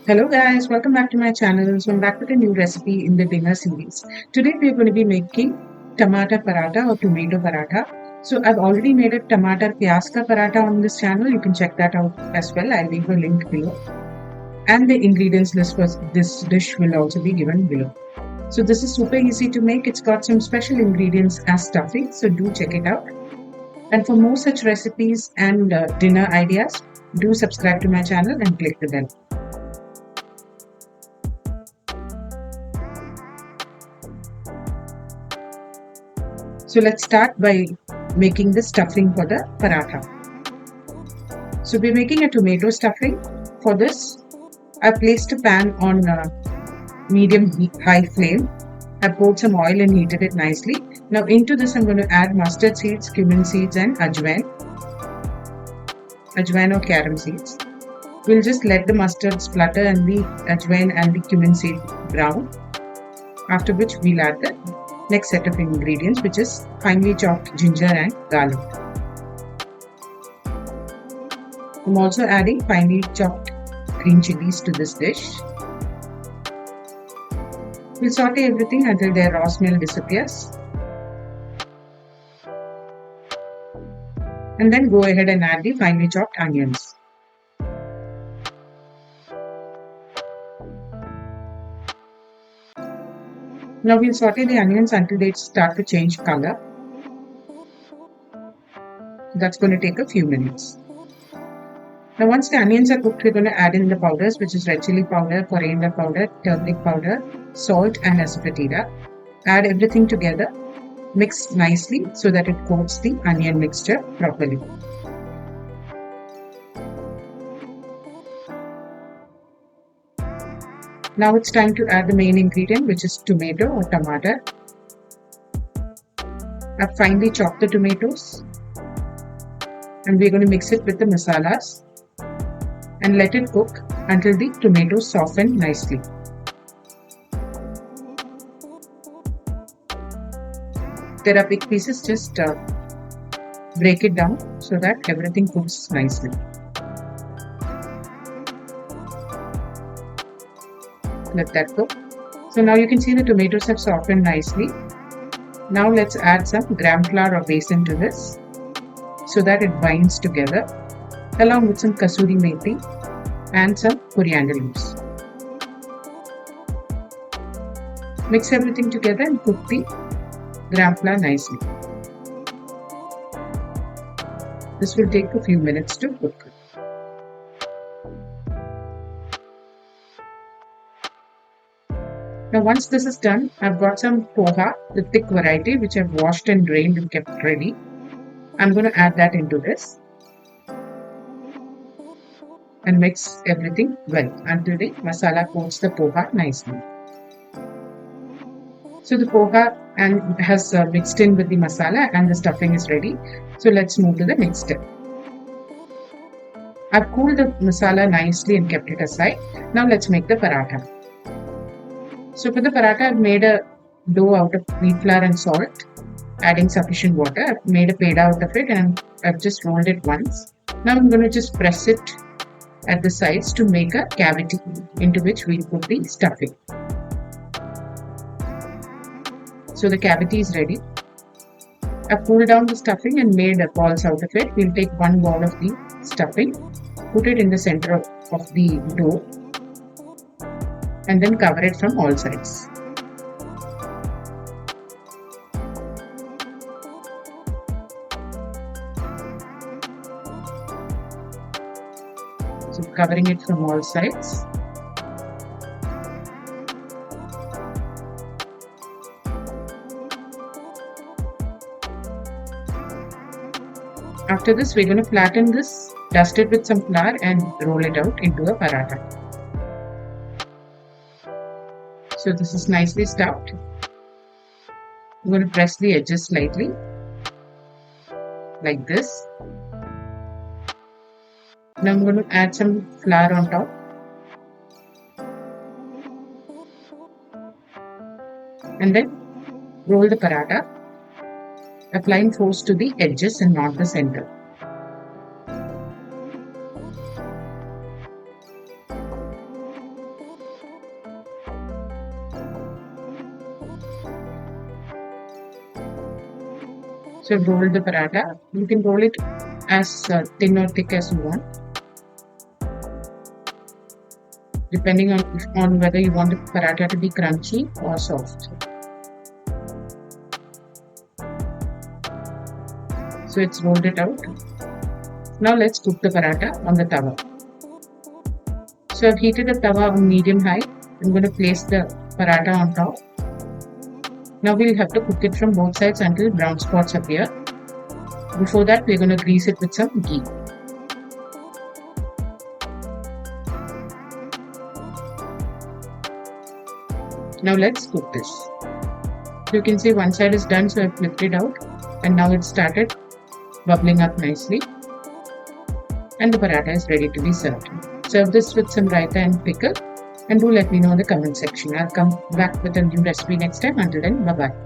Hello guys, welcome back to my channel. So I'm back with a new recipe in the dinner series. Today we're going to be making Tamatar Paratha or tomato paratha. So I've already made a Tamatar Pyaz ka paratha on this channel. You can check that out as well. I'll leave a link below. And the ingredients list for this dish will also be given below. So this is super easy to make. It's got some special ingredients as stuffing. So do check it out. And for more such recipes and dinner ideas, do subscribe to my channel and click the bell. So let's start by making the stuffing for the paratha. So we're making a tomato stuffing. For this, I placed a pan on medium high flame. I poured some oil and heated it nicely. Now into this I'm going to add mustard seeds, cumin seeds and ajwain or carom seeds. We'll just let the mustard splutter and the ajwain and the cumin seed brown. After which we'll add the next set of ingredients, which is finely chopped ginger and garlic. I'm also adding finely chopped green chilies to this dish. We'll saute everything until their raw smell disappears. And then go ahead and add the finely chopped onions. Now we'll saute the onions until they start to change color. That's going to take a few minutes. Now once the onions are cooked, we're going to add in the powders, which is red chilli powder, coriander powder, turmeric powder, salt and asafoetida. Add everything together. Mix nicely so that it coats the onion mixture properly. Now it's time to add the main ingredient, which is tomato or tomato. I've finely chopped the tomatoes and we're going to mix it with the masalas and let it cook until the tomatoes soften nicely. There are big pieces, just break it down so that everything cooks nicely. Let that cook. So now you can see the tomatoes have softened nicely. Now let's add some gram flour or besan to this so that it binds together, along with some kasuri methi and some coriander leaves. Mix everything together and cook the gram flour nicely. This will take a few minutes to cook. Now once this is done, I've got some poha, the thick variety, which I've washed and drained and kept ready. I'm going to add that into this and mix everything well until the masala coats the poha nicely. So the poha has mixed in with the masala and the stuffing is ready. So let's move to the next step. I've cooled the masala nicely and kept it aside. Now let's make the paratha. So for the paratha, I've made a dough out of wheat flour and salt, adding sufficient water. I've made a peda out of it and I've just rolled it once. Now I'm going to just press it at the sides to make a cavity into which we'll put the stuffing. So the cavity is ready. I've pulled down the stuffing and made balls out of it. We'll take one ball of the stuffing, put it in the center of the dough and then cover it from all sides. So covering it from all sides. After this, we're going to flatten this, dust it with some flour and roll it out into a paratha. So this is nicely stuffed. I'm going to press the edges slightly, like this. Now I'm going to add some flour on top. And then roll the paratha, applying force to the edges and not the center. So I've rolled the paratha. You can roll it as thin or thick as you want, depending on whether you want the paratha to be crunchy or soft. So it's rolled it out. Now let's cook the paratha on the tawa. So I've heated the tawa on medium high. I'm going to place the paratha on top. Now we'll have to cook it from both sides until brown spots appear. Before that, we're going to grease it with some ghee. Now let's cook this. So you can see one side is done, so I've flipped it out, and now it's started bubbling up nicely, and the paratha is ready to be served. Serve this with some raita and pickle, and do let me know in the comment section. I'll come back with a new recipe next time. Until then, bye bye.